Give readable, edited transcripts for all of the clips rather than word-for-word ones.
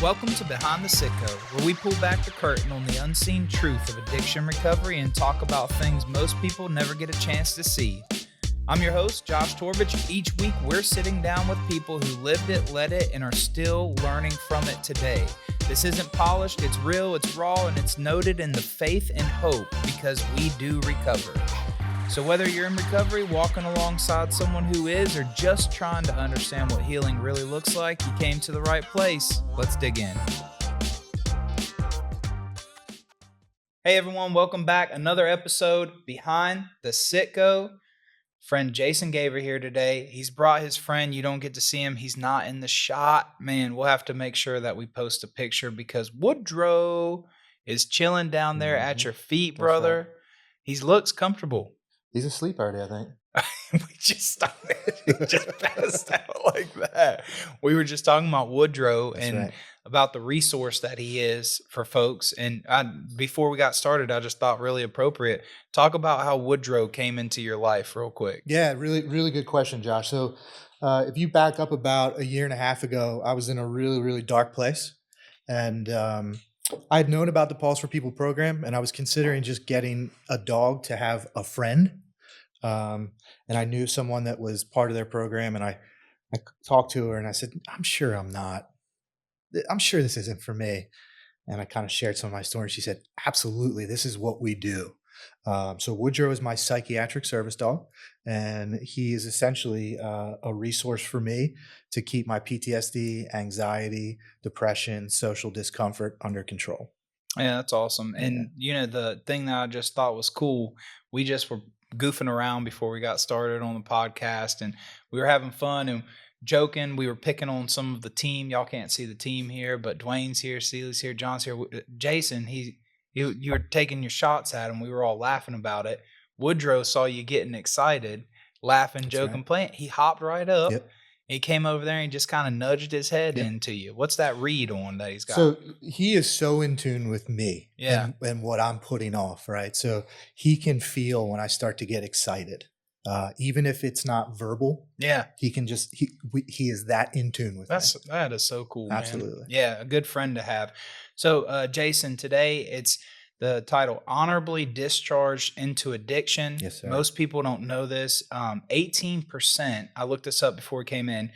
Welcome to Behind the Citgo, where we pull back the curtain on the unseen truth of addiction recovery and talk about things most people never get a chance to see. I'm your host, Josh Torbich. Each week, we're sitting down with people who lived it, led it, and are still learning from it today. This isn't polished, it's real, it's raw, and it's noted in the faith and hope because we do recover. So whether you're in recovery, walking alongside someone who is, or just trying to understand what healing really looks like, you came to the right place. Let's dig in. Hey everyone, welcome back. Another episode Behind the Citgo. Friend Jason Gaver here today. He's brought his friend. You don't get to see him. He's not in the shot. Man, we'll have to make sure that we post a picture because Woodrow is chilling down there at your feet, brother. Right. He looks comfortable. He's asleep already, I think. We just started. He just passed out like that. We were just talking about Woodrow about the resource that he is for folks. And before we got started, I just thought really appropriate. Talk about how Woodrow came into your life real quick. Yeah, really good question, Josh. So if you back up about a year and a half ago, I was in a really dark place. And I had known about the Pulse for People program, and I was considering just getting a dog to have a friend. And I knew someone that was part of their program, and I talked to her and I said, I'm sure this isn't for me. And I kind of shared some of my story. She said, absolutely, this is what we do. So Woodrow is my psychiatric service dog, and he is essentially a resource for me to keep my PTSD, anxiety, depression, social discomfort under control. Yeah, that's awesome. And you know, the thing that I just thought was cool, we just were goofing around before we got started on the podcast, and we were having fun and joking. We were picking on some of the team. Y'all can't see the team here, but Dwayne's here, Ceely's here, John's here. Jason, you were taking your shots at him. We were all laughing about it. Woodrow saw you getting excited, laughing, joking, playing. He hopped right up. Yep. He came over there and just kind of nudged his head into you. What's that read on that he's got? So he is so in tune with me and what I'm putting off, right? So he can feel when I start to get excited, even if it's not verbal. Yeah, he can just he is that in tune with me. That is so cool. Absolutely, man. Yeah, a good friend to have. So Jason, today it's the title, Honorably Discharged into Addiction. Yes, sir. Most people don't know this. 18%, I looked this up before we came in,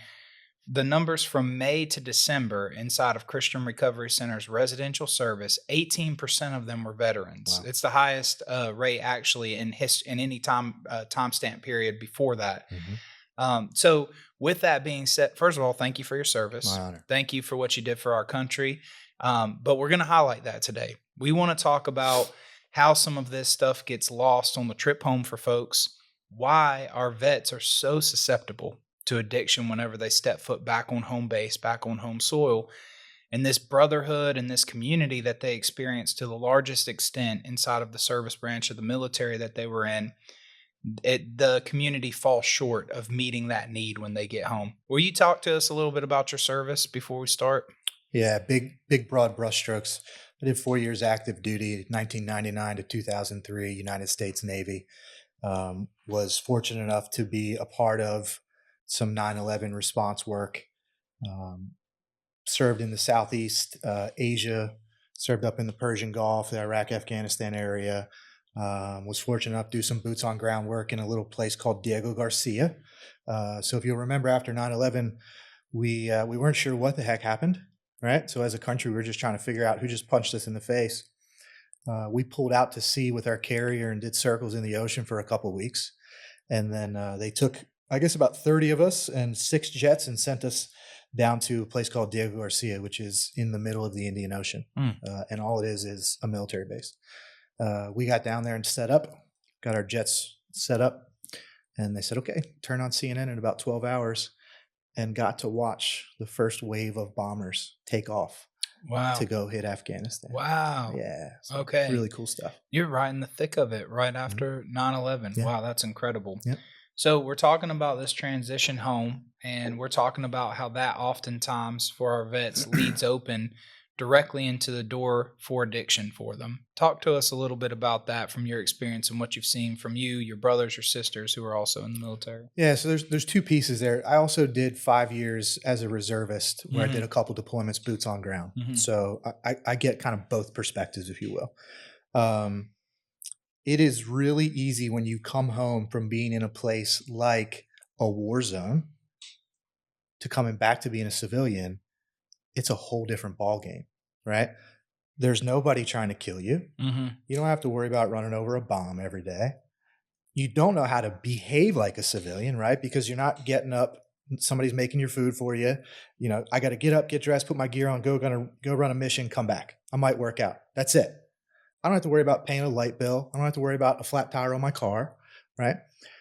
the numbers from May to December inside of Christian Recovery Center's residential service, 18% of them were veterans. Wow. It's the highest rate actually in any timestamp period before that. Mm-hmm. So with that being said, first of all, thank you for your service. My honor. Thank you for what you did for our country. But we're going to highlight that today. We want to talk about how some of this stuff gets lost on the trip home for folks, why our vets are so susceptible to addiction whenever they step foot back on home base, back on home soil, and this brotherhood and this community that they experience to the largest extent inside of the service branch of the military that they were in. The community falls short of meeting that need when they get home. Will you talk to us a little bit about your service before we start? Yeah, big broad brushstrokes. I did 4 years active duty, 1999 to 2003, United States Navy. Was fortunate enough to be a part of some 9/11 response work. Served in the Southeast Asia, served up in the Persian Gulf, the Iraq, Afghanistan area. Was fortunate enough to do some boots on ground work in a little place called Diego Garcia. So if you'll remember, after 9/11, we weren't sure what the heck happened. Right. So as a country, we were just trying to figure out who just punched us in the face. We pulled out to sea with our carrier and did circles in the ocean for a couple of weeks. And then they took, I guess, about 30 of us and 6 jets and sent us down to a place called Diego Garcia, which is in the middle of the Indian Ocean. And all it is a military base. We got down there and set up, got our jets set up. And they said, OK, turn on CNN in about 12 hours. And got to watch the first wave of bombers take off to go hit Afghanistan. Wow. Yeah. So okay. Really cool stuff. You're right in the thick of it right after 9/11. Yeah. Wow, that's incredible. Yep. So we're talking about this transition home, and we're talking about how that oftentimes for our vets leads open directly into the door for addiction for them. Talk to us a little bit about that from your experience and what you've seen from you, your brothers, your sisters who are also in the military. Yeah, so there's two pieces there. I also did 5 years as a reservist where I did a couple deployments, boots on ground. So I get kind of both perspectives, if you will. It is really easy when you come home from being in a place like a war zone to coming back to being a civilian. It's a whole different ballgame, right? There's nobody trying to kill you. You don't have to worry about running over a bomb every day. You don't know how to behave like a civilian, right? Because you're not getting up. Somebody's making your food for you. You know, I got to get up, get dressed, put my gear on, go run a mission, come back. I might work out. That's it. I don't have to worry about paying a light bill. I don't have to worry about a flat tire on my car, right?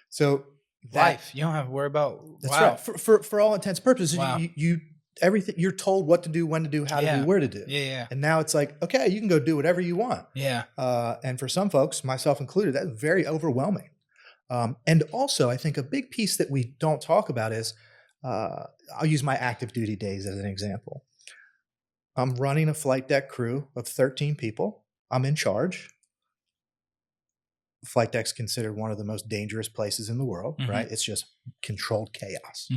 So life, you don't have to worry about. That's right. For all intents and purposes, you everything you're told what to do, when to do, how to do, where to do. Yeah. And now it's like, okay, you can go do whatever you want. Yeah. And for some folks, myself included, that's very overwhelming. And also, I think a big piece that we don't talk about is, I'll use my active duty days as an example. I'm running a flight deck crew of 13 people. I'm in charge. Flight deck's considered one of the most dangerous places in the world, right? It's just controlled chaos.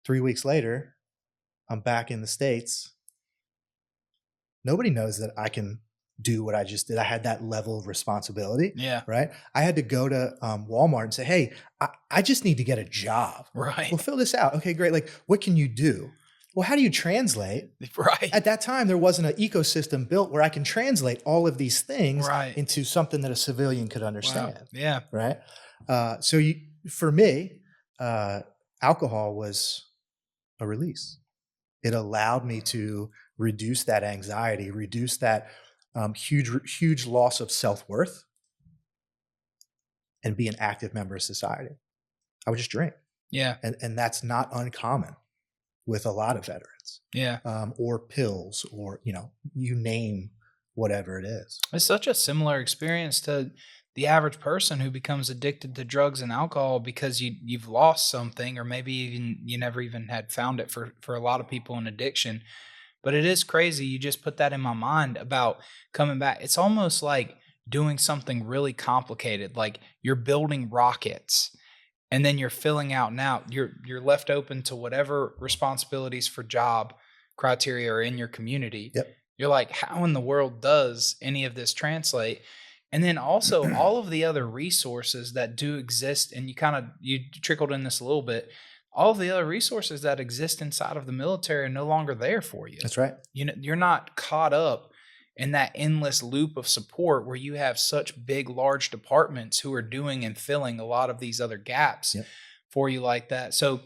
3 weeks later, I'm back in the States. Nobody knows that I can do what I just did. I had that level of responsibility. Yeah. Right. I had to go to Walmart and say, hey, I just need to get a job. Right. Well, fill this out. Okay, great. Like, what can you do? Well, how do you translate? Right. At that time, there wasn't an ecosystem built where I can translate all of these things into something that a civilian could understand. Wow. Yeah. Right. So for me, alcohol was a release. It allowed me to reduce that anxiety, reduce that huge loss of self-worth, and be an active member of society. I would just drink. Yeah. And that's not uncommon with a lot of veterans. Yeah. Or pills, or, you name whatever it is. It's such a similar experience to the average person who becomes addicted to drugs and alcohol because you've lost something, or maybe even you never even had found it for a lot of people in addiction. But it is crazy. You just put that in my mind about coming back. It's almost like doing something really complicated. Like you're building rockets and then you're filling out now. You're left open to whatever responsibilities for job criteria are in your community. Yep. You're like, how in the world does any of this translate? And then also all of the other resources that do exist, and you trickled in this a little bit, all of the other resources that exist inside of the military are no longer there for you. That's right. You're not caught up in that endless loop of support where you have such big, large departments who are doing and filling a lot of these other gaps for you like that. So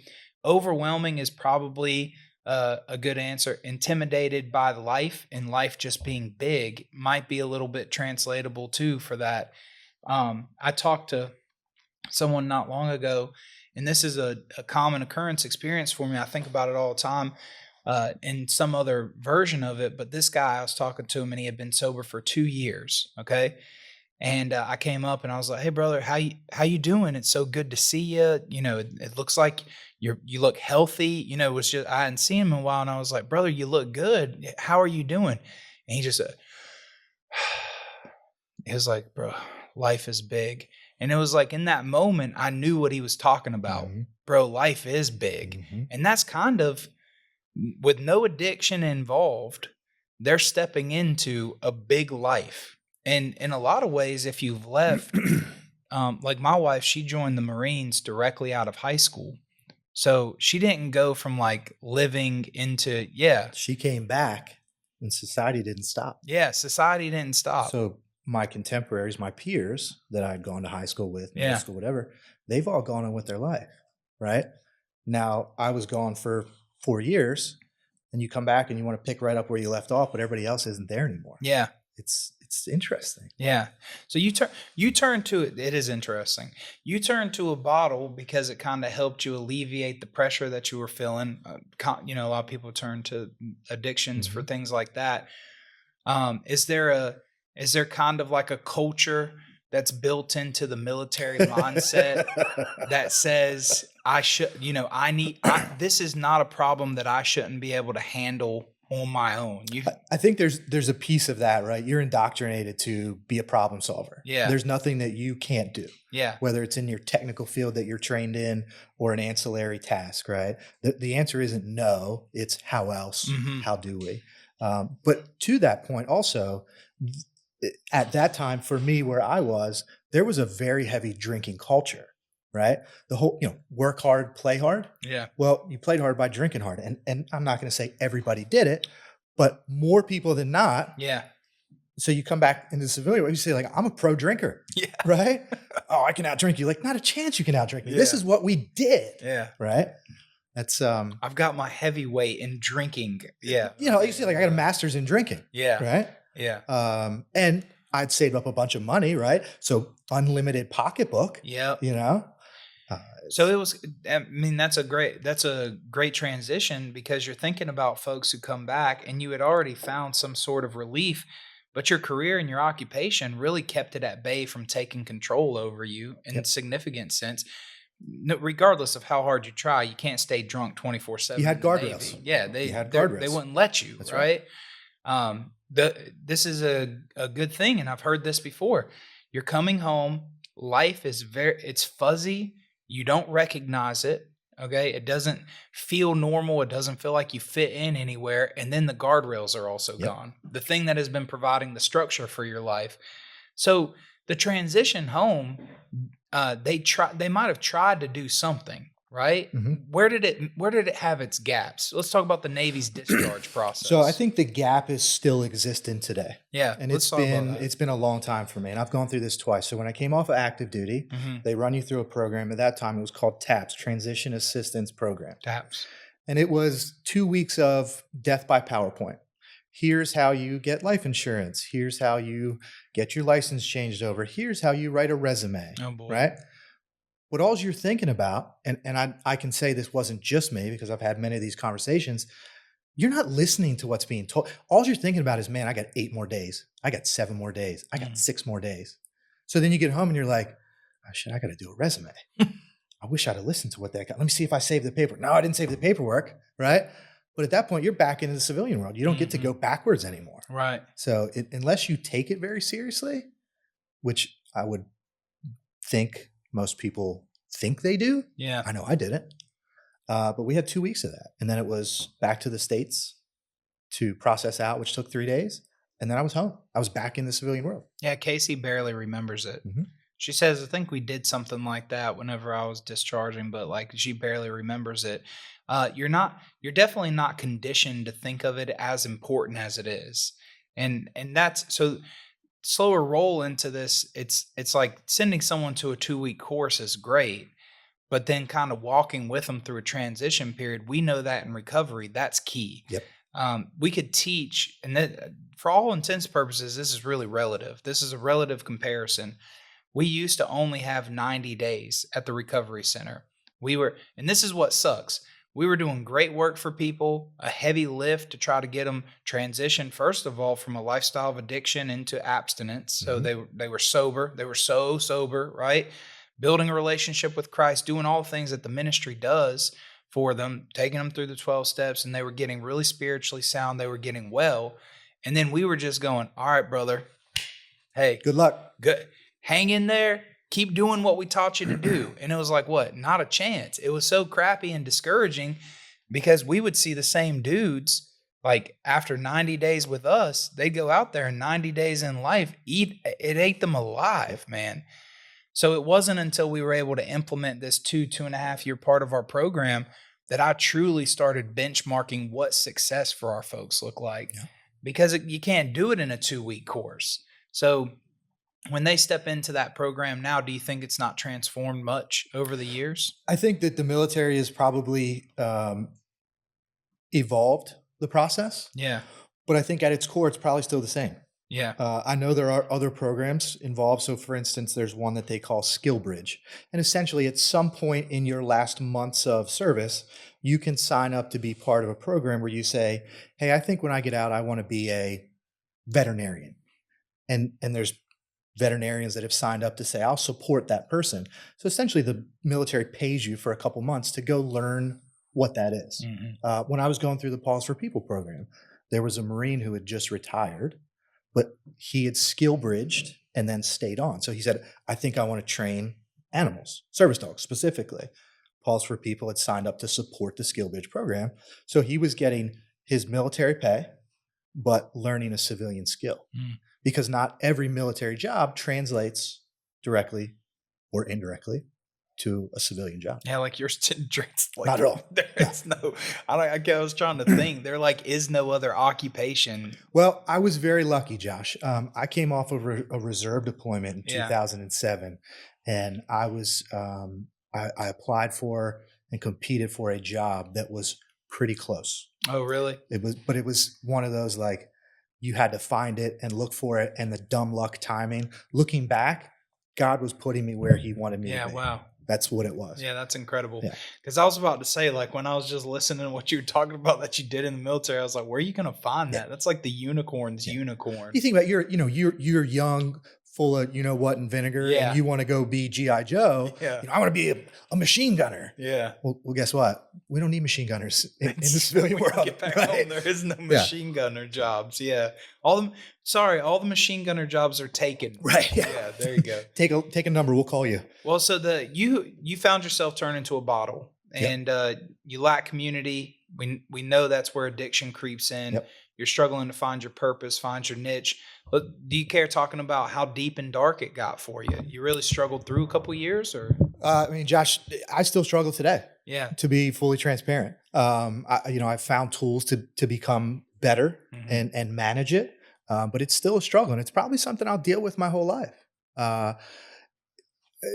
overwhelming is probably a good answer. Intimidated by life, and life just being big might be a little bit translatable too for that. I talked to someone not long ago, and this is a common occurrence experience for me. I think about it all the time in some other version of it. But this guy, I was talking to him, and he had been sober for 2 years. Okay. And I came up and I was like, hey, brother, how you doing? It's so good to see you. It looks like you look healthy. It was just, I hadn't seen him in a while. And I was like, brother, you look good. How are you doing? And he just said, he was like, bro, life is big. And it was like in that moment, I knew what he was talking about. Bro, life is big. And that's kind of, with no addiction involved, they're stepping into a big life. And in a lot of ways, if you've left, like my wife, she joined the Marines directly out of high school. So she didn't go from like living into, She came back and society didn't stop. Yeah, society didn't stop. So my contemporaries, my peers that I'd gone to high school with, middle school, whatever, they've all gone on with their life, right? Now, I was gone for 4 years, and you come back and you want to pick right up where you left off, but everybody else isn't there anymore. Yeah. It's interesting. Yeah. So you turn to it. It is interesting. You turn to a bottle because it kind of helped you alleviate the pressure that you were feeling. A lot of people turn to addictions for things like that. Is there kind of like a culture that's built into the military mindset that says this is not a problem that I shouldn't be able to handle on my own. I think there's a piece of that, right? You're indoctrinated to be a problem solver. Yeah. There's nothing that you can't do. Yeah. Whether it's in your technical field that you're trained in or an ancillary task, right? The answer isn't no, it's how else? Mhm. How do we? But to that point also, at that time for me where I was, there was a very heavy drinking culture, right? The whole, work hard, play hard. Yeah. Well, you played hard by drinking hard. And I'm not going to say everybody did it, but more people than not. Yeah. So you come back into the civilian world, you say, like, I'm a pro drinker. Yeah. Right? Oh, I can outdrink you. Like, not a chance you can outdrink me. Yeah. This is what we did. Yeah. Right? That's I've got my heavyweight in drinking. Yeah. You see, like, I got a master's in drinking. Yeah. Right? Yeah. And I'd saved up a bunch of money, right? So unlimited pocketbook. Yeah. So it was, that's a great transition, because you're thinking about folks who come back and you had already found some sort of relief, but your career and your occupation really kept it at bay from taking control over you in a significant sense. Regardless of how hard you try, you can't stay drunk 24/7. You had guardrails. Yeah, they wouldn't let you. That's right. This is a good thing, and I've heard this before. You're coming home. Life is it's fuzzy. You don't recognize it. Okay. It doesn't feel normal. It doesn't feel like you fit in anywhere. And then the guardrails are also gone. The thing that has been providing the structure for your life. So the transition home, they might have tried to do something, right? Mm-hmm. Where did it have its gaps? Let's talk about the Navy's discharge process. So I think the gap is still existent today. Yeah. And it's been a long time for me. And I've gone through this twice. So when I came off of active duty, they run you through a program. At that time, it was called TAPS, Transition Assistance Program. TAPS. And it was 2 weeks of death by PowerPoint. Here's how you get life insurance. Here's how you get your license changed over. Here's how you write a resume. Oh boy. Right? What all you're thinking about, and I can say this wasn't just me because I've had many of these conversations, you're not listening to what's being told. All you're thinking about is, man, I got 8 more days. I got 7 more days. I got 6 more days. So then you get home and you're like, oh shit, I got to do a resume. I wish I'd have listened to what that got. Let me see if I saved the paper. No, I didn't save the paperwork, right? But at that point, you're back into the civilian world. You don't get to go backwards anymore. Right. So unless you take it very seriously, which I would think most people think they do. Yeah. I know I didn't. But we had 2 weeks of that. And then it was back to the States to process out, which took 3 days. And then I was home. I was back in the civilian world. Yeah. Casey barely remembers it. Mm-hmm. She says, I think we did something like that whenever I was discharging, but like she barely remembers it. You're definitely not conditioned to think of it as important as it is. And that's so slower roll into this. It's like sending someone to a 2-week course is great, but then kind of walking with them through a transition period. We know that in recovery, that's key. Yep. We could teach, and that for all intents and purposes, this is really relative. This is a relative comparison. We used to only have 90 days at the recovery center. And this is what sucks. We were doing great work for people, a heavy lift to try to get them transitioned, first of all, from a lifestyle of addiction into abstinence. So they were sober. They were so sober, right? Building a relationship with Christ, doing all the things that the ministry does for them, taking them through the 12 steps, and they were getting really spiritually sound. They were getting well. And then we were just going, all right, brother, hey, good luck. Good. Hang in there. Keep doing what we taught you to do. And it was like, what? Not a chance. It was so crappy and discouraging because we would see the same dudes, like after 90 days with us, they'd go out there and 90 days in life, it ate them alive, man. So it wasn't until we were able to implement this 2.5 year part of our program that I truly started benchmarking what success for our folks look like, because you can't do it in a 2-week course. So when they step into that program now, do you think it's not transformed much over the years? I think that the military has probably evolved the process. Yeah. But I think at its core, it's probably still the same. Yeah. I know there are other programs involved. So for instance, there's one that they call Skill Bridge. And essentially at some point in your last months of service, you can sign up to be part of a program where you say, hey, I think when I get out, I want to be a veterinarian. And there's veterinarians that have signed up to say, I'll support that person. So essentially the military pays you for a couple months to go learn what that is. Mm-hmm. When I was going through the Pause for People program, There was a Marine who had just retired, but he had skill bridged and then stayed on. So he said, I think I want to train animals, service dogs specifically. Pause for People had signed up to support the skill bridge program. So he was getting his military pay, but learning a civilian skill. Because not every military job translates directly or indirectly to a civilian job. Yeah, like yours didn't like, not at all. There is no. I was trying to think. There like is no other occupation. Well, I was very lucky, Josh. I came off of a reserve deployment in 2007, and I was I applied for and competed for a job that was pretty close. Oh, really? It was one of those like you had to find it and look for it, and the dumb luck timing. Looking back, God was putting me where He wanted me to be. Yeah, wow. That's what it was. Yeah, that's incredible. Yeah. Because I was about to say, like, when I was just listening to what you were talking about that you did in the military, I was like, where are you going to find that? That's like the unicorn's unicorn. You think about you're young, full of you know what and vinegar, and you want to go be G.I. Joe. Yeah. I want to be a machine gunner. Yeah. Well, guess what? We don't need machine gunners in the civilian world. Get back home, there is no machine gunner jobs. Yeah. All the machine gunner jobs are taken. Right. Yeah. There you go. Take a number. We'll call you. Well, so you found yourself turned into a bottle, and you lack community. We know that's where addiction creeps in. Yep. You're struggling to find your purpose, find your niche. But do you care talking about how deep and dark it got for you? You really struggled through a couple years, or? I mean, Josh, I still struggle today. Yeah. To be fully transparent, I found tools to become better and manage it, but it's still a struggle, and it's probably something I'll deal with my whole life.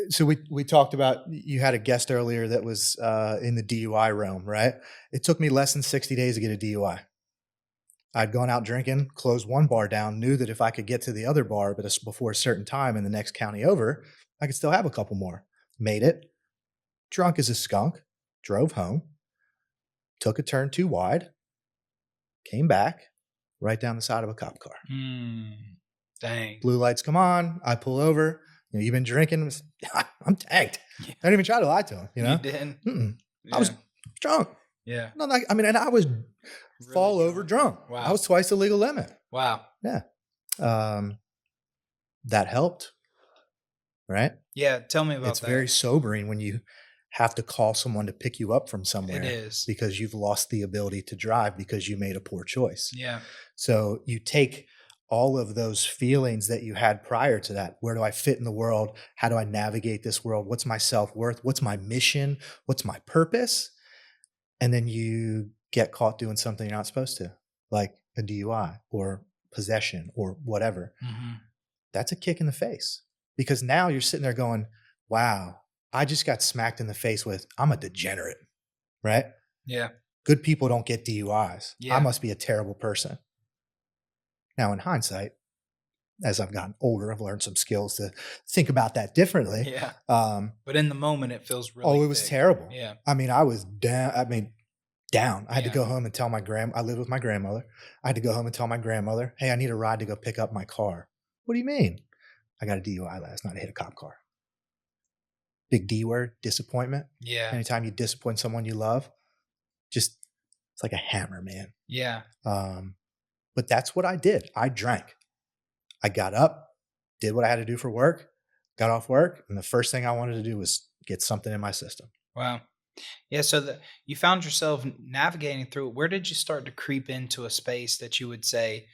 So we talked about, you had a guest earlier that was in the DUI realm, right? It took me less than 60 days to get a DUI. I'd gone out drinking, closed one bar down, knew that if I could get to the other bar but before a certain time in the next county over, I could still have a couple more. Made it. Drunk as a skunk. Drove home. Took a turn too wide. Came back. Right down the side of a cop car. Dang. Blue lights come on. I pull over. You've been drinking. I'm tanked. Yeah. I didn't even try to lie to him. You didn't? I was drunk. Yeah. No, and I was really fall over drunk. Wow. I was twice the legal limit. Wow. Yeah. That helped. Right? Yeah. Tell me about It's that. It's very sobering when you have to call someone to pick you up from somewhere. It is. Because you've lost the ability to drive because you made a poor choice. Yeah. So you take all of those feelings that you had prior to that. Where do I fit in the world? How do I navigate this world? What's my self-worth? What's my mission? What's my purpose? And then you get caught doing something you're not supposed to, like a DUI or possession or whatever. That's a kick in the face, because now you're sitting there going, wow, I just got smacked in the face with, I'm a degenerate, right? Yeah. Good people don't get DUIs. Yeah. I must be a terrible person. Now, in hindsight, as I've gotten older, I've learned some skills to think about that differently. Yeah. But in the moment, it feels really it was terrible. Yeah. I mean, I was down. Down. I had to go home and tell my I lived with my grandmother. I had to go home and tell my grandmother, hey, I need a ride to go pick up my car. What do you mean? I got a DUI last night. I hit a cop car. Big D word, disappointment. Yeah. Anytime you disappoint someone you love, it's like a hammer, man. Yeah. But that's what I did. I drank. I got up, did what I had to do for work, got off work, and the first thing I wanted to do was get something in my system. Wow. Yeah, so you found yourself navigating through it. Where did you start to creep into a space that you would say,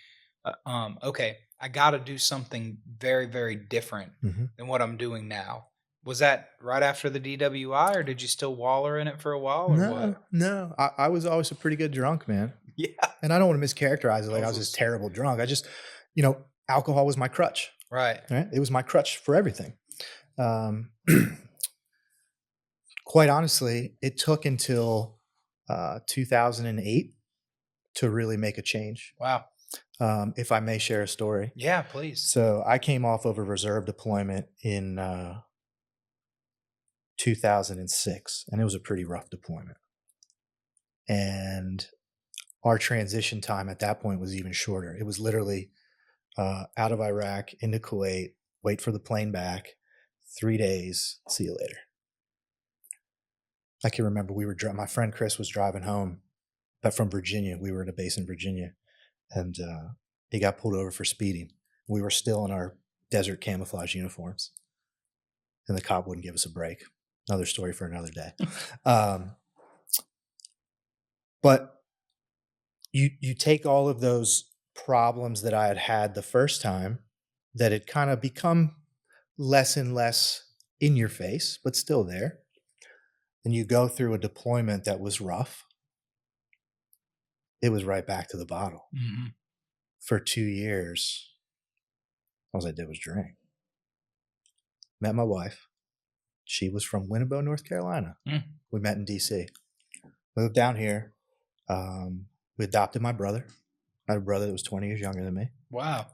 okay, I got to do something very, very different than what I'm doing now? Was that right after the DWI, or did you still waller in it for a while? Or what? No. I was always a pretty good drunk, man. Yeah. And I don't want to mischaracterize it like I was this terrible drunk. I just, alcohol was my crutch. Right. It was my crutch for everything. Quite honestly, it took until 2008 to really make a change. Wow. If I may share a story. Yeah, please. So I came off of a reserve deployment in 2006, and it was a pretty rough deployment. And our transition time at that point was even shorter. It was literally out of Iraq into Kuwait, wait for the plane back, 3 days, see you later. I can remember my friend Chris was driving home, but from Virginia. We were at a base in Virginia. and he got pulled over for speeding. We were still in our desert camouflage uniforms, and the cop wouldn't give us a break. Another story for another day. But you take all of those problems that I had the first time that had kind of become less and less in your face, but still there. And you go through a deployment that was rough. It was right back to the bottle. Mm-hmm. For 2 years, all I did was drink. Met my wife. She was from Winnebago, North Carolina. Mm. We met in DC. Moved down here. We adopted my brother. I had a brother that was 20 years younger than me. Wow.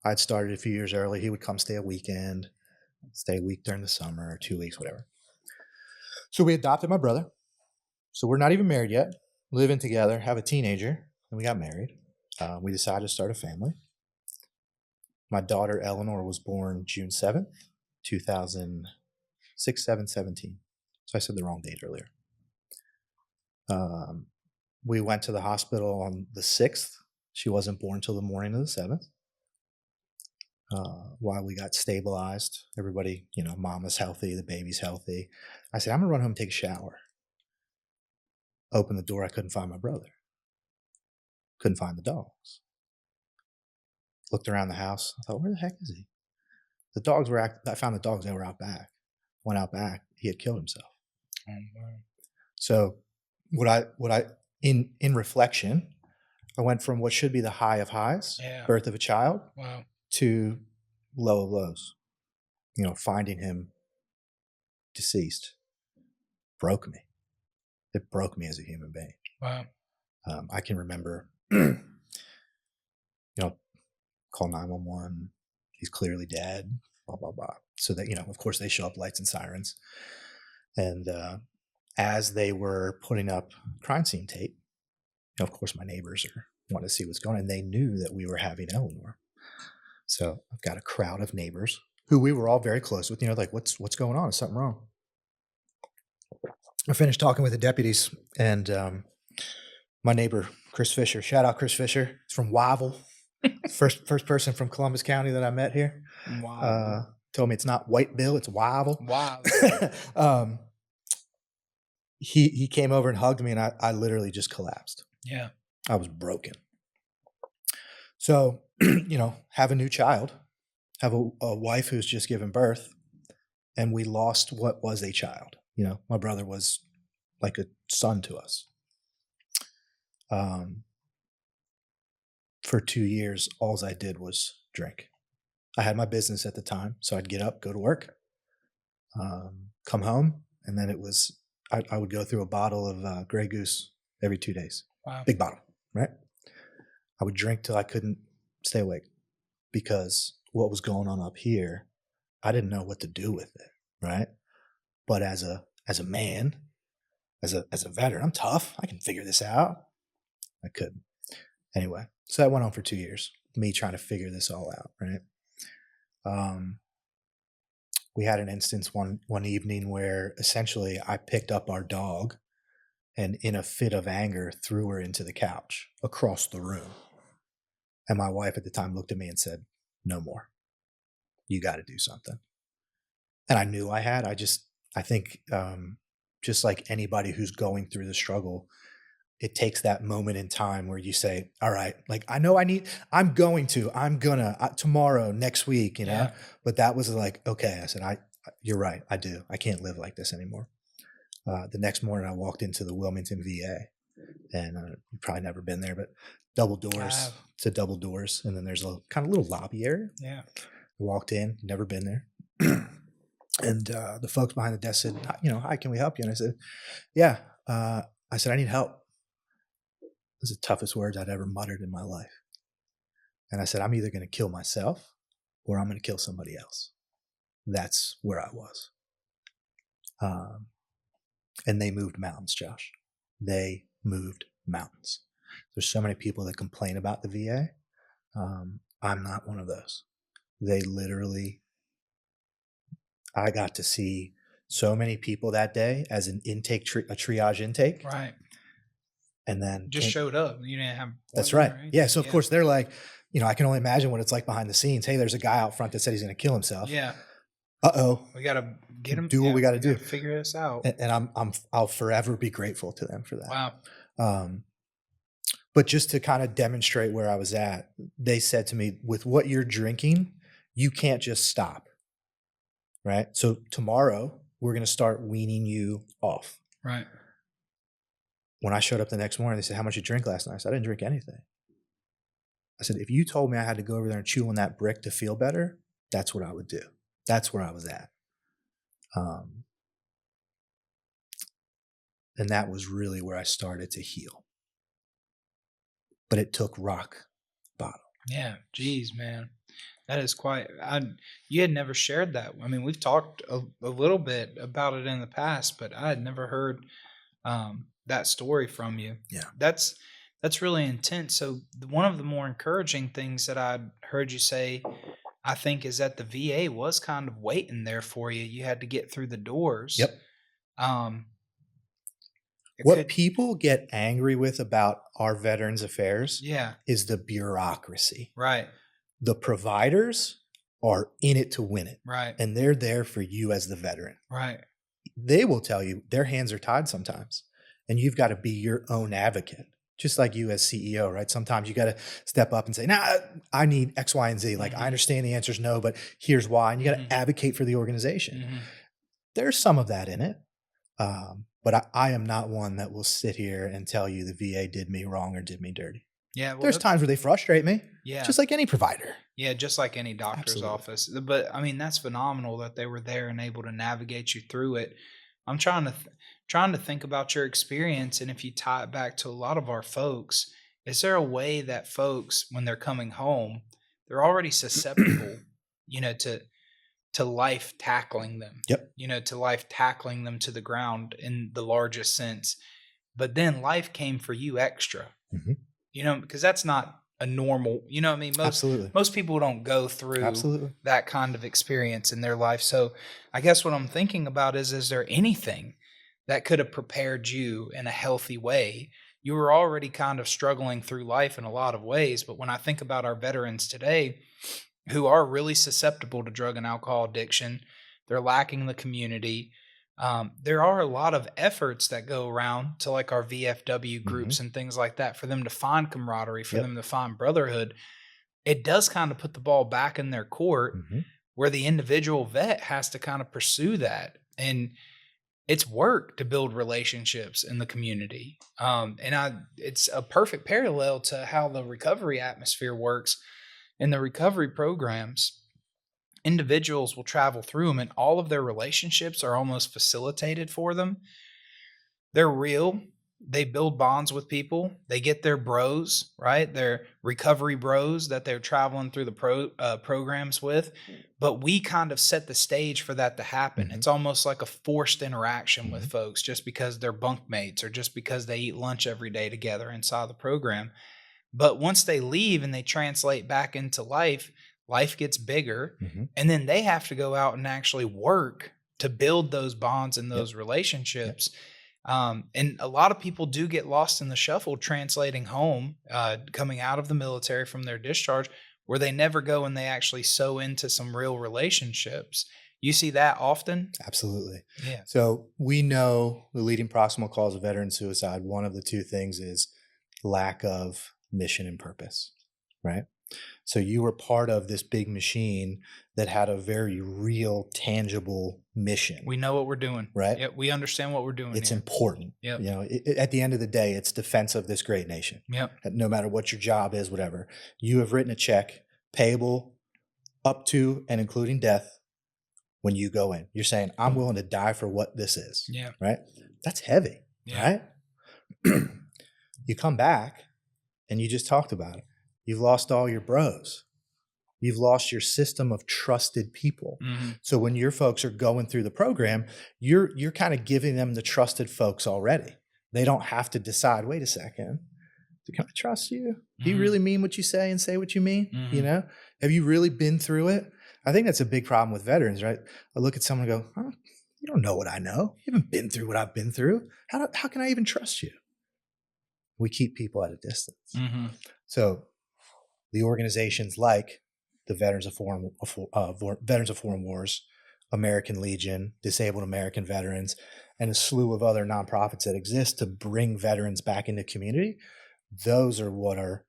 I'd started a few years early. He would come stay a weekend, stay a week during the summer, 2 weeks, whatever. So we adopted my brother. So we're not even married yet, living together, have a teenager, and we got married. We decided to start a family. My daughter, Eleanor, was born June 7th, 2006, 7, 17. So I said the wrong date earlier. We went to the hospital on the 6th. She wasn't born till the morning of the 7th. While we got stabilized, everybody, mama's healthy, the baby's healthy. I said, I'm going to run home and take a shower. Open the door. I couldn't find my brother. Couldn't find the dogs. Looked around the house. I thought, where the heck is he? The dogs were I found the dogs. They were out back. Went out back. He had killed himself. Oh, wow. So in reflection, I went from what should be the high of highs, birth of a child, Wow. to low of lows. Finding him deceased broke me. It broke me as a human being. Wow. I can remember, call 911. He's clearly dead, blah, blah, blah. So that, of course they show up, lights and sirens. And as they were putting up crime scene tape, of course my neighbors wanted to see what's going on. And they knew that we were having Eleanor. So I've got a crowd of neighbors who we were all very close with, like, what's going on? Is something wrong? I finished talking with the deputies, and my neighbor, Chris Fisher, shout out Chris Fisher. He's from Wyville. First person from Columbus County that I met here. Wow. Told me it's not Whiteville, it's Wyville. Wow. He came over and hugged me, and I literally just collapsed. Yeah. I was broken. So, have a new child, have a wife who's just given birth, and we lost what was a child. My brother was like a son to us. For 2 years, all I did was drink. I had my business at the time, so I'd get up, go to work, come home, and then it was I would go through a bottle of Grey Goose every 2 days. Wow. Big bottle, right? I would drink till I couldn't stay awake because what was going on up here, I didn't know what to do with it, right? But as a man, as a veteran, I'm tough. I can figure this out. I couldn't. Anyway, so that went on for 2 years, me trying to figure this all out, right? We had an instance one evening where essentially I picked up our dog and in a fit of anger threw her into the couch across the room. And my wife at the time looked at me and said, no more. You got to do something. And I knew I had. I think just like anybody who's going through the struggle, it takes that moment in time where you say, all right, like, I know I'm gonna, tomorrow, next week, Yeah. but that was like, okay, I said, you're right. I do. I can't live like this anymore. The next morning I walked into the Wilmington VA, and you've probably never been there, but double doors to double doors. And then there's a kind of little lobby area. Yeah. I walked in, never been there. And the folks behind the desk said, hi, can we help you? And I said, yeah. I said, I need help. Those are the toughest words I'd ever muttered in my life. And I said, I'm either going to kill myself or I'm going to kill somebody else. That's where I was. And they moved mountains, Josh. They moved mountains. There's so many people that complain about the VA. I'm not one of those. They literally, I got to see so many people that day as an intake, a triage intake. Right. and then Just showed up. You didn't have That's appointment right. or Yeah. anything. So of course they're like, I can only imagine what it's like behind the scenes. Hey, there's a guy out front that said he's going to kill himself. Yeah. Uh-oh. We got to get him. Do what we got to do. Figure this out. And I'll forever be grateful to them for that. Wow. But just to kind of demonstrate where I was at, they said to me, with what you're drinking, you can't just stop. Right. So tomorrow we're going to start weaning you off. Right. When I showed up the next morning, they said, how much you drink last night? I said, I didn't drink anything. I said, if you told me I had to go over there and chew on that brick to feel better, that's what I would do. That's where I was at. And that was really where I started to heal. But it took rock bottom. Yeah. Geez, man. That is quite. You had never shared that. I mean, we've talked a little bit about it in the past, but I had never heard that story from you. Yeah. That's really intense. So one of the more encouraging things that I heard you say, I think, is that the VA was kind of waiting there for you. You had to get through the doors. Yep. What people get angry with about our Veterans Affairs is the bureaucracy. Right. The providers are in it to win it. Right. And they're there for you as the veteran. Right. They will tell you their hands are tied sometimes, and you've got to be your own advocate. Just like you as CEO, right? Sometimes you got to step up and say, nah, I need X, Y, and Z. Like, I understand the answer is no, but here's why. And you got to advocate for the organization. There's some of that in it. But I am not one that will sit here and tell you the VA did me wrong or did me dirty. Yeah. Well, there's times where they frustrate me. Yeah. Just like any provider. Yeah. Just like any doctor's office. But I mean, that's phenomenal that they were there and able to navigate you through it. I'm trying to think about your experience, and if you tie it back to a lot of our folks, is there a way that folks, when they're coming home, they're already susceptible, to life tackling them? Yep. To life tackling them to the ground in the largest sense, but then life came for you extra. Because that's not a normal. I mean, most people don't go through that kind of experience in their life. So I guess what I'm thinking about is there anything that could have prepared you in a healthy way? You were already kind of struggling through life in a lot of ways, but when I think about our veterans today who are really susceptible to drug and alcohol addiction, they're lacking the community. There are a lot of efforts that go around to like our VFW groups and things like that for them to find camaraderie, for them to find brotherhood. It does kind of put the ball back in their court where the individual vet has to kind of pursue that. And it's work to build relationships in the community. It's a perfect parallel to how the recovery atmosphere works. In the recovery programs, individuals will travel through them and all of their relationships are almost facilitated for them. They're real. They build bonds with people. They get their bros, right? Their recovery bros that they're traveling through the programs with. But we kind of set the stage for that to happen. It's almost like a forced interaction with folks just because they're bunkmates or just because they eat lunch every day together inside the program. But once they leave and they translate back into life gets bigger. And then they have to go out and actually work to build those bonds and those relationships. And a lot of people do get lost in the shuffle translating home, coming out of the military from their discharge, where they never go and they actually sew into some real relationships. You see that often? Absolutely. Yeah. So we know the leading proximal cause of veteran suicide. One of the two things is lack of mission and purpose, right? So you were part of this big machine that had a very real, tangible mission. We know what we're doing, right? Yep. We understand what we're doing. It's important. Yep. At the end of the day, it's defense of this great nation. Yep. No matter what your job is, whatever. You have written a check payable up to and including death when you go in. You're saying, I'm willing to die for what this is. Yeah. Right? That's heavy, right? You come back and you just talked about it. You've lost all your bros. You've lost your system of trusted people. So when your folks are going through the program, you're kind of giving them the trusted folks already. They don't have to decide, wait a second, can I trust you? Do you really mean what you say and say what you mean? Have you really been through it? I think that's a big problem with veterans, right? I look at someone and go, huh, you don't know what I know. You haven't been through what I've been through. How can I even trust you? We keep people at a distance. Mm-hmm. So the organizations like the Veterans of Foreign Wars, American Legion, Disabled American Veterans, and a slew of other nonprofits that exist to bring veterans back into community, those are what are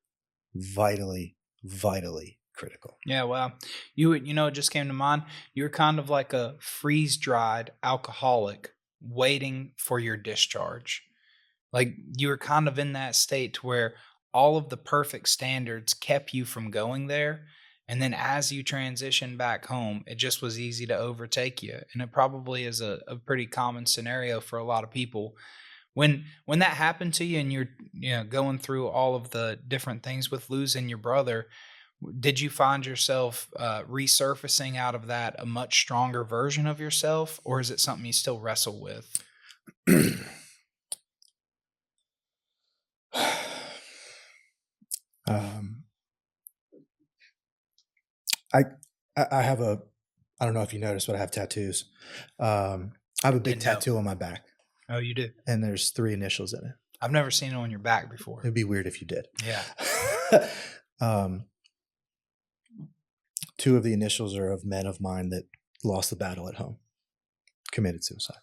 vitally, vitally critical. Yeah, wow. You know, it just came to mind. You're kind of like a freeze-dried alcoholic waiting for your discharge. Like you were kind of in that state to where all of the perfect standards kept you from going there. And then as you transition back home, it just was easy to overtake you. And it probably is a pretty common scenario for a lot of people. When that happened to you and you're going through all of the different things with losing your brother, did you find yourself resurfacing out of that a much stronger version of yourself, or is it something you still wrestle with? I have I don't know if you noticed, but I have tattoos. I have a big Didn't know. tattoo on my back, Oh, you do? and there's 3 initials in it. I've never seen it on your back before. It'd be weird if you did. Yeah. 2 of the initials are of men of mine that lost the battle at home, committed suicide.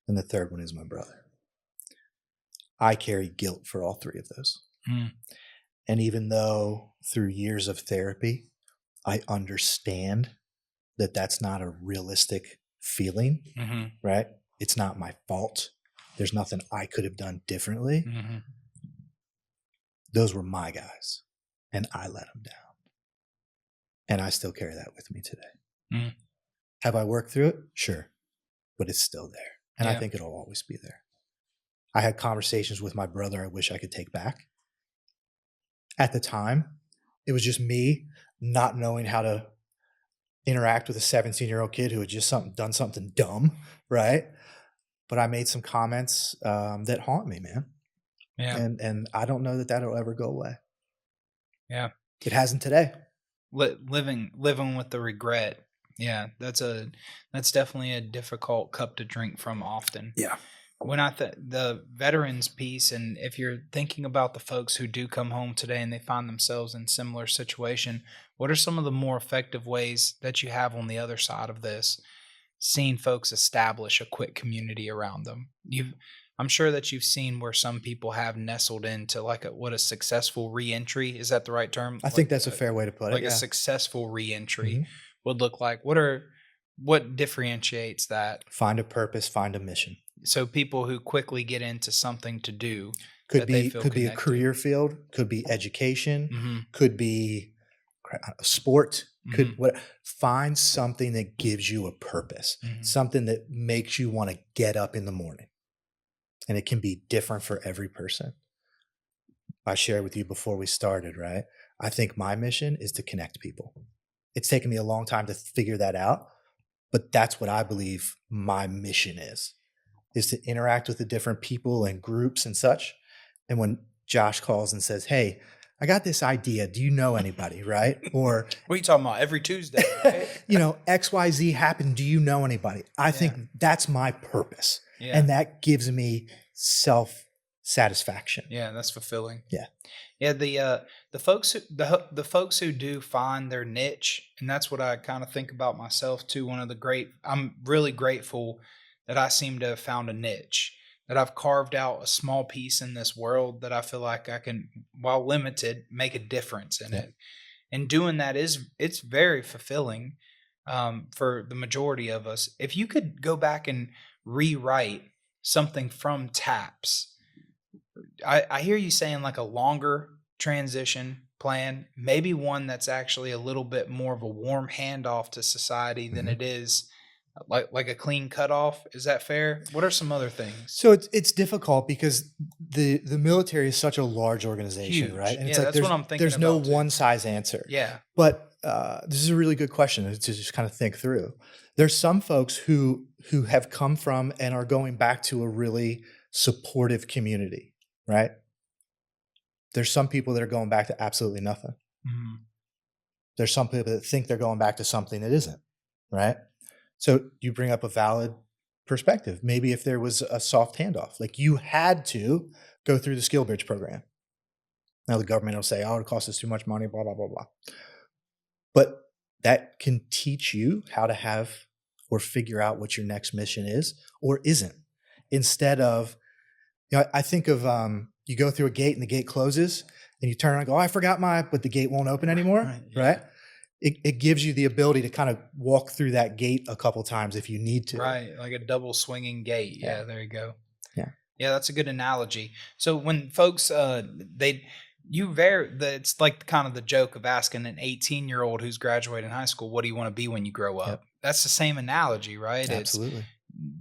And the 3rd one is my brother. I carry guilt for all 3 of those. Mm. And even though through years of therapy, I understand that that's not a realistic feeling, Mm-hmm. right? It's not my fault. There's nothing I could have done differently. Mm-hmm. Those were my guys, and I let them down. And I still carry that with me today. Mm. Have I worked through it? Sure. But it's still there. And I Yeah. think it'll always be there. I had conversations with my brother I wish I could take back. At the time, it was just me not knowing how to interact with a 17-year-old kid who had just done something dumb, right? But I made some comments that haunt me, man. Yeah. And I don't know that that'll ever go away. Yeah. It hasn't today. Living with the regret. Yeah, that's definitely a difficult cup to drink from often. Yeah. When the veterans piece, and if you're thinking about the folks who do come home today and they find themselves in similar situation, what are some of the more effective ways that you have on the other side of this, seeing folks establish a quick community around them? I'm sure that you've seen where some people have nestled into like a successful reentry. Is that the right term? I think that's a fair way to put it. Like yeah. a successful reentry Mhm. would look like. What differentiates that? Find a purpose, find a mission. So people who quickly get into something to do Could that they be feel could be a connected. career field, could be education, Mhm. could be a sport, could Mhm. what find something that gives you a purpose, Mhm. something that makes you want to get up in the morning. And it can be different for every person. I shared with you before we started, right? I think my mission is to connect people. It's taken me a long time to figure that out, but that's what I believe my mission is to interact with the different people and groups and such. And when Josh calls and says, "Hey, I got this idea. Do you know anybody?" Right? Or, What are you talking about? Every Tuesday, right? XYZ happened. Do you know anybody? I think that's my purpose. Yeah. And that gives me self-satisfaction. Yeah, that's fulfilling. Yeah. Yeah, the folks who do find their niche, and that's what I kind of think about myself too. I'm really grateful that I seem to have found a niche, that I've carved out a small piece in this world that I feel like I can, while limited, make a difference in it. And doing that it's very fulfilling for the majority of us. If you could go back and rewrite something from TAPS, I hear you saying like a longer transition plan, maybe one that's actually a little bit more of a warm handoff to society than it is like a clean cutoff. Is that fair? What are some other things? So it's difficult because the military is such a large organization, Huge. right? And Yeah, it's like that's what I'm thinking there's no about, too. one size answer. Yeah. But this is a really good question to just kind of think through. There's some folks who have come from and are going back to a really supportive community, right? There's some people that are going back to absolutely nothing. Mm-hmm. There's some people that think they're going back to something that isn't, right? So you bring up a valid perspective. Maybe if there was a soft handoff, like you had to go through the Skill Bridge program. Now the government will say, oh, it costs us too much money, blah, blah, blah, blah. But that can teach you how to have or figure out what your next mission is or isn't. Instead of, I think of you go through a gate and the gate closes and you turn around and go, oh, I forgot but the gate won't open anymore, right? It gives you the ability to kind of walk through that gate a couple times if you need to. Right, like a double swinging gate. Yeah, there you go. Yeah. Yeah, that's a good analogy. So when folks, it's like kind of the joke of asking an 18-year-old who's graduating high school, what do you want to be when you grow up? Yep. That's the same analogy, right? Absolutely.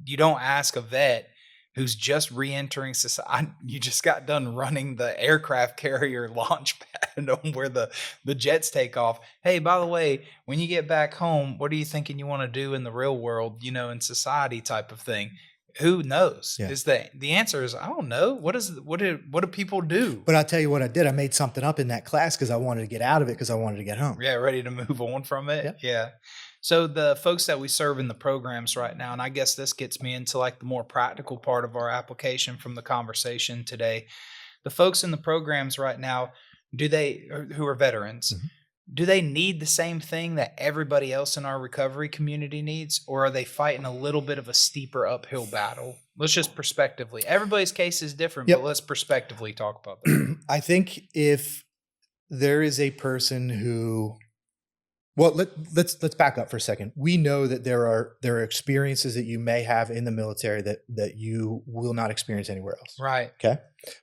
You don't ask a vet who's just re-entering society. You just got done running the aircraft carrier launch pad on where the jets take off. Hey, by the way, when you get back home, what are you thinking you want to do in the real world, in society type of thing? Who knows? Yeah. Is the answer is, I don't know. What do people do? But I'll tell you what I did. I made something up in that class because I wanted to get out of it because I wanted to get home. Yeah, ready to move on from it. Yeah. So the folks that we serve in the programs right now, and I guess this gets me into like the more practical part of our application from the conversation today. The folks in the programs right now, who are veterans, do they need the same thing that everybody else in our recovery community needs, or are they fighting a little bit of a steeper uphill battle? Let's just perspectively. Everybody's case is different, but let's perspectively talk about that. I think if there is a person who, well, let's back up for a second. We know that there are experiences that you may have in the military that you will not experience anywhere else. Right. Okay.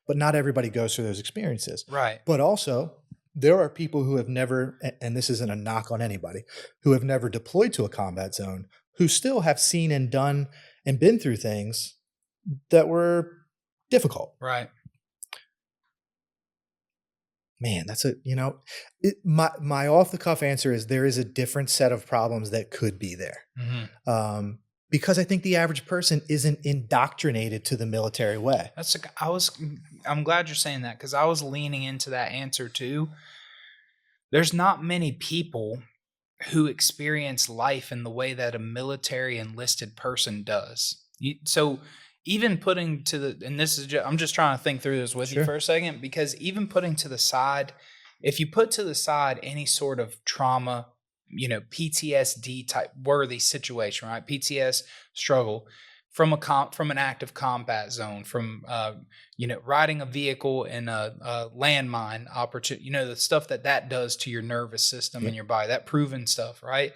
But not everybody goes through those experiences. Right. But also, there are people who have never, and this isn't a knock on anybody, who have never deployed to a combat zone, who still have seen and done and been through things that were difficult. Right. Man, that's my off the cuff answer is there is a different set of problems that could be there. Because I think the average person isn't indoctrinated to the military way. I'm glad you're saying that because I was leaning into that answer too. There's not many people who experience life in the way that a military enlisted person does. So even putting to the, and this is I'm just trying to think through this with you for a second, because even putting to the side, if you put to the side any sort of trauma, PTSD type worthy situation, right? PTS struggle from an active combat zone, from riding a vehicle in a landmine opportunity, the stuff that does to your nervous system and your body, that proven stuff, right?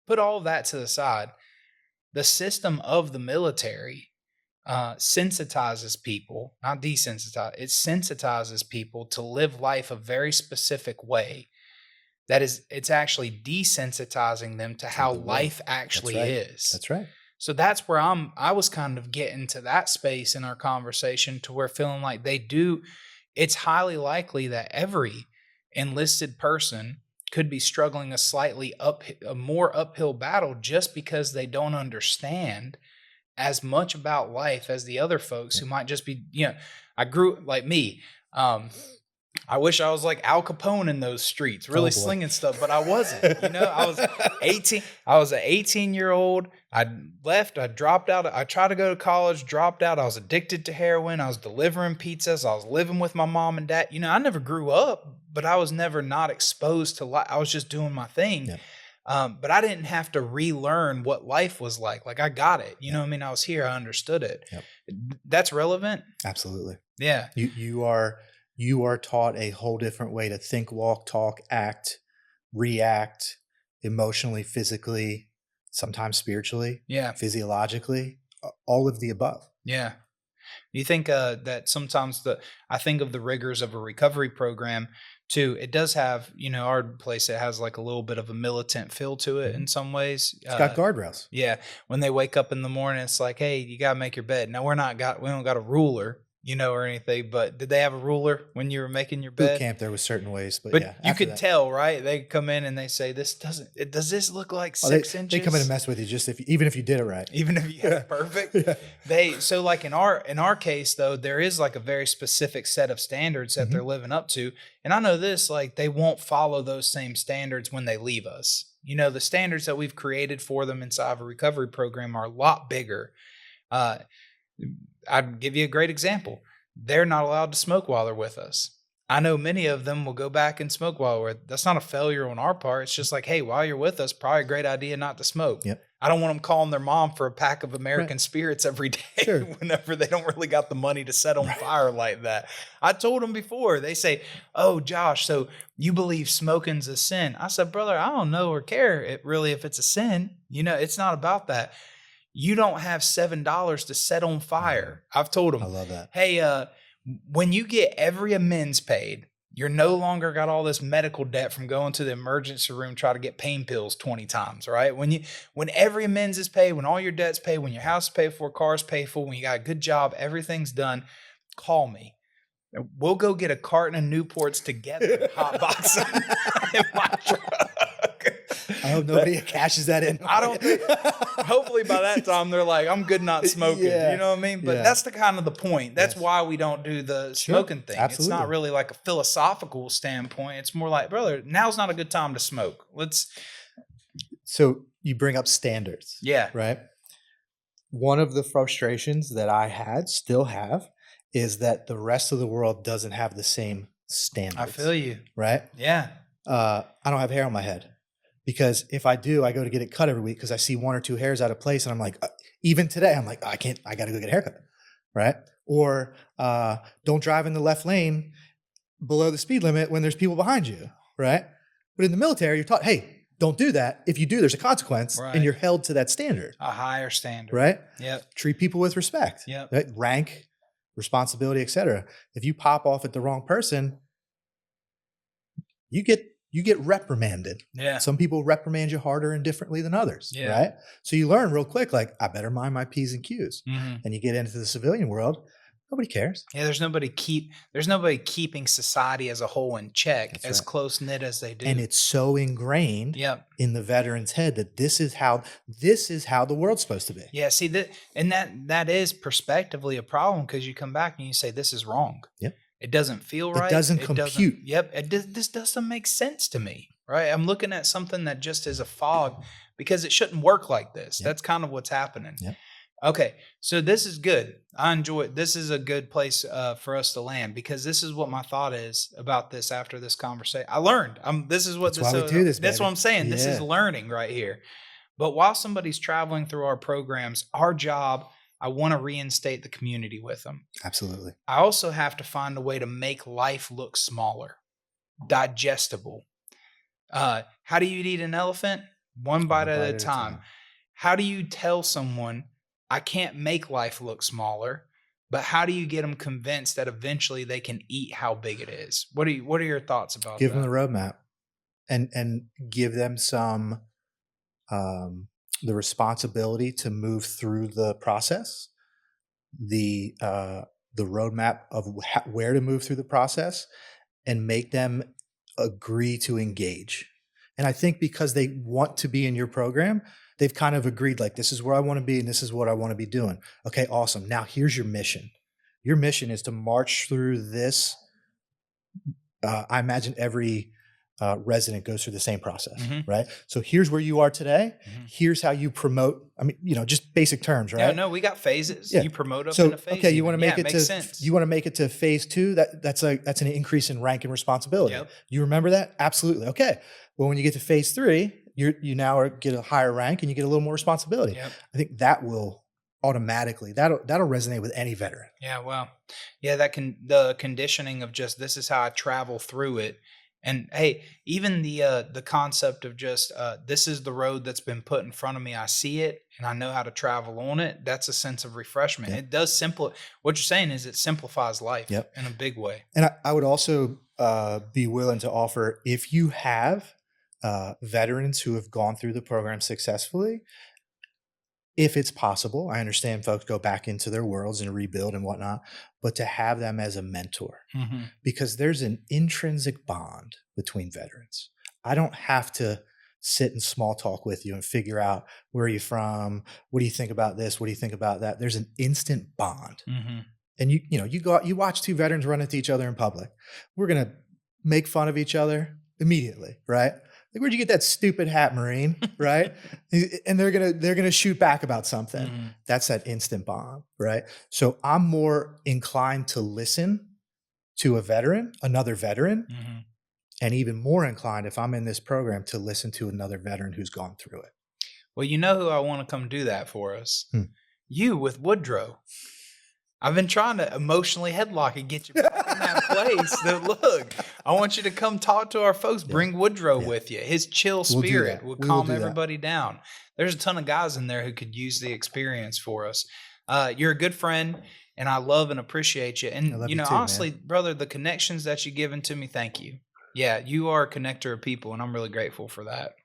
Put all of that to the side. The system of the military sensitizes people, not desensitizes. It sensitizes people to live life a very specific way. It's actually desensitizing them to how life actually is. That's right. So that's where I was kind of getting to that space in our conversation to where feeling like it's highly likely that every enlisted person could be struggling a more uphill battle just because they don't understand as much about life as the other folks who might just be, I grew like me. I wish I was like Al Capone in those streets, really slinging stuff, but I wasn't. I was 18. I was an 18-year-old. I left. I dropped out. I tried to go to college, dropped out. I was addicted to heroin. I was delivering pizzas. I was living with my mom and dad. I never grew up, but I was never not exposed to life. I was just doing my thing. Yeah. But I didn't have to relearn what life was like. Like I got it. You know what I mean? I was here. I understood it. Yep. That's relevant. Absolutely. Yeah. You are taught a whole different way to think, walk, talk, act, react emotionally, physically, sometimes spiritually, physiologically, all of the above. Yeah. Do you think that sometimes I think of the rigors of a recovery program too. It does have, our place, it has like a little bit of a militant feel to it in some ways. It's got guardrails. Yeah. When they wake up in the morning, it's like, hey, you got to make your bed. Now we don't got a ruler, or anything, but did they have a ruler when you were making your bed? Boot camp, there was certain ways, but yeah. You could tell, right? They come in and they say, does this look like 6 inches? They come in and mess with you even if you did it right. Even if you had it perfect. Yeah. So like in our case though, there is like a very specific set of standards that they're living up to. And I know this, like they won't follow those same standards when they leave us. The standards that we've created for them inside of a recovery program are a lot bigger. I'd give you a great example. they're not allowed to smoke while they're with us. I know many of them will go back and smoke while we're, that's not a failure on our part. It's just like, hey, while you're with us, probably a great idea not to smoke. Yep. I don't want them calling their mom for a pack of American Spirits every day Sure. whenever they don't really got the money to set on fire like that. I told them before, they say, oh, Josh, so you believe smoking's a sin. I said, brother, I don't know or care if it's a sin. You know, it's not about that. You don't have $7 to set on fire. I've told them, I love that. Hey, when you get every amends paid, you're no longer got all this medical debt from going to the emergency room, try to get pain pills 20 times, right? When every amends is paid, when all your debt's paid, when your house is paid for, car's paid for, when you got a good job, everything's done, call me. We'll go get a carton of Newports together, hot box in my truck. I hope nobody cashes that in. I don't think, hopefully by that time they're like, I'm good not smoking. Yeah. You know what I mean? But that's the kind of the point. That's why we don't do the smoking thing. Absolutely. It's not really like a philosophical standpoint. It's more like, brother, now's not a good time to smoke. So you bring up standards. Yeah. Right? One of the frustrations that I still have, is that the rest of the world doesn't have the same standards. I feel you. Right? Yeah. I don't have hair on my head. Because if I do, I go to get it cut every week because I see 1 or 2 hairs out of place. And I'm like, even today, I'm like, I got to go get a haircut. Right? Or don't drive in the left lane below the speed limit when there's people behind you. Right? But in the military, you're taught, hey, don't do that. If you do, there's a consequence. Right. And you're held to that standard. A higher standard. Right? Yep. Treat people with respect. Yep. Right? Rank, responsibility, etc. If you pop off at the wrong person, you get reprimanded. Yeah. Some people reprimand you harder and differently than others. Yeah. Right? So you learn real quick, like, I better mind my P's and Q's. Mm-hmm. And you get into the civilian world, nobody cares. Yeah, there's nobody keeping society as a whole in check. That's as right. close knit as they do. And it's so ingrained in the veteran's head that this is how the world's supposed to be. Yeah, see that is prospectively a problem, because you come back and you say this is wrong. Yep. It doesn't feel right. It doesn't compute. This doesn't make sense to me. Right? I'm looking at something that just is a fog, because it shouldn't work like this. Yep. That's kind of what's happening. Yep. Okay, so this is good. I enjoy it. This is a good place for us to land, because this is what my thought is about this after this conversation. I learned. That's why we do this. That's what I'm saying. This is learning right here. But while somebody's traveling through our programs, our job, I want to reinstate the community with them. Absolutely. I also have to find a way to make life look smaller, digestible. How do you eat an elephant? One bite at a time. How do you tell someone, I can't make life look smaller, but how do you get them convinced that eventually they can eat how big it is? What are your thoughts about that? Give them the roadmap, and give them some the responsibility to move through the process, the roadmap of where to move through the process, and make them agree to engage. And I think because they want to be in your program, they've kind of agreed, like, this is where I want to be and this is what I want to be doing. Okay, awesome. Now here's your mission. Your mission is to march through this. I imagine every resident goes through the same process, right? So here's where you are today. Here's how you promote. I mean, just basic terms, right? Yeah, no, we got phases. Yeah. You promote up in a phase. Okay, you want to make it you want to make it to phase 2. That's an increase in rank and responsibility. Yep. You remember that? Absolutely. Okay. Well, when you get to phase 3, you now get a higher rank and you get a little more responsibility. Yep. I think that will automatically that'll resonate with any veteran. Yeah, well, yeah, the conditioning of just, this is how I travel through it. And hey, even the concept of just this is the road that's been put in front of me. I see it and I know how to travel on it. That's a sense of refreshment. Yep. It does what you're saying is it simplifies life in a big way. And I would also be willing to offer, if you have veterans who have gone through the program successfully, if it's possible, I understand folks go back into their worlds and rebuild and whatnot, but to have them as a mentor, because there's an intrinsic bond between veterans. I don't have to sit and small talk with you and figure out, where are you from? What do you think about this? What do you think about that? There's an instant bond. And you go out, you watch 2 veterans run into each other in public. We're going to make fun of each other immediately, right? Like, where'd you get that stupid hat, Marine? Right? And they're gonna shoot back about something. Mhm. That's that instant bomb, right? So I'm more inclined to listen to another veteran, Mhm. and even more inclined if I'm in this program to listen to another veteran who's gone through it. Well, you know who I want to come do that for us? Hmm. You with Woodrow. I've been trying to emotionally headlock and get you back in that place. That look, I want you to come talk to our folks. Yeah. Bring Woodrow Yeah. with you. His chill We'll do spirit that. will We will calm do that. everybody down. There's a ton of guys in there who could use the experience for us. You're a good friend, and I love and appreciate you. I And love you you know, too, honestly, man. brother, the connections that you've given to me, thank you. Yeah, you are a connector of people, and I'm really grateful for that.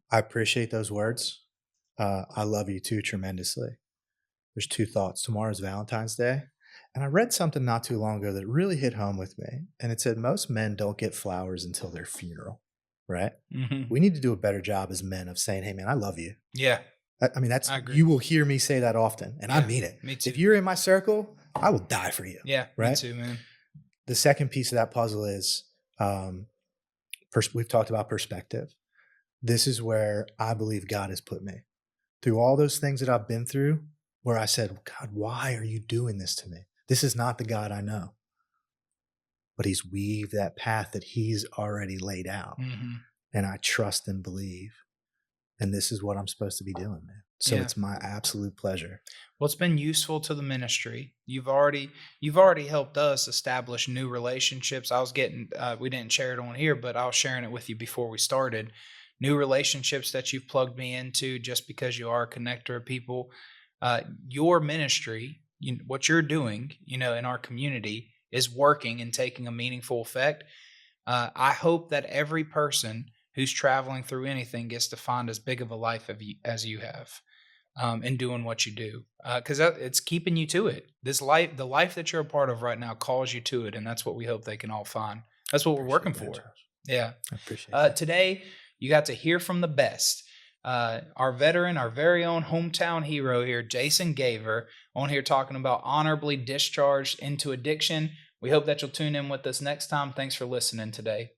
I appreciate those words. I love you too tremendously. There's two thoughts. Tomorrow's Valentine's Day. And I read something not too long ago that really hit home with me. And it said most men don't get flowers until their funeral, right? Hmm. We need to do a better job as men of saying, hey, man, I love you. Yeah, I mean, I agree. you will hear me say that often, and I Yeah, mean it. me too. If you're in my circle, I will die for you. Yeah, me Right? too, man. The second piece of that puzzle is we've talked about perspective. This is where I believe God has put me. Through all those things that I've been through, where I said, God, why are you doing this to me? This is not the God I know. But he's weaved that path that he's already laid out. Hmm. And I trust and believe. And this is what I'm supposed to be doing, man. So Yeah. it's my absolute pleasure. Well, it's been useful to the ministry. You've already helped us establish new relationships. I was getting we didn't share it on here, but I was sharing it with you before we started. New relationships that you've plugged me into just because you are a connector of people. Your ministry, what you're doing, in our community is working and taking a meaningful effect. I hope that every person who's traveling through anything gets to find as big of a life as you have. In doing what you do, because it's keeping you to it. The life that you're a part of right now calls you to it, and that's what we hope they can all find. That's what we're working Appreciate that, for. Josh. Yeah. I appreciate that. Today, you got to hear from the best. Our veteran, our very own hometown hero here, Jason Gaver, on here talking about honorably discharged into addiction. We hope that you'll tune in with us next time. Thanks for listening today.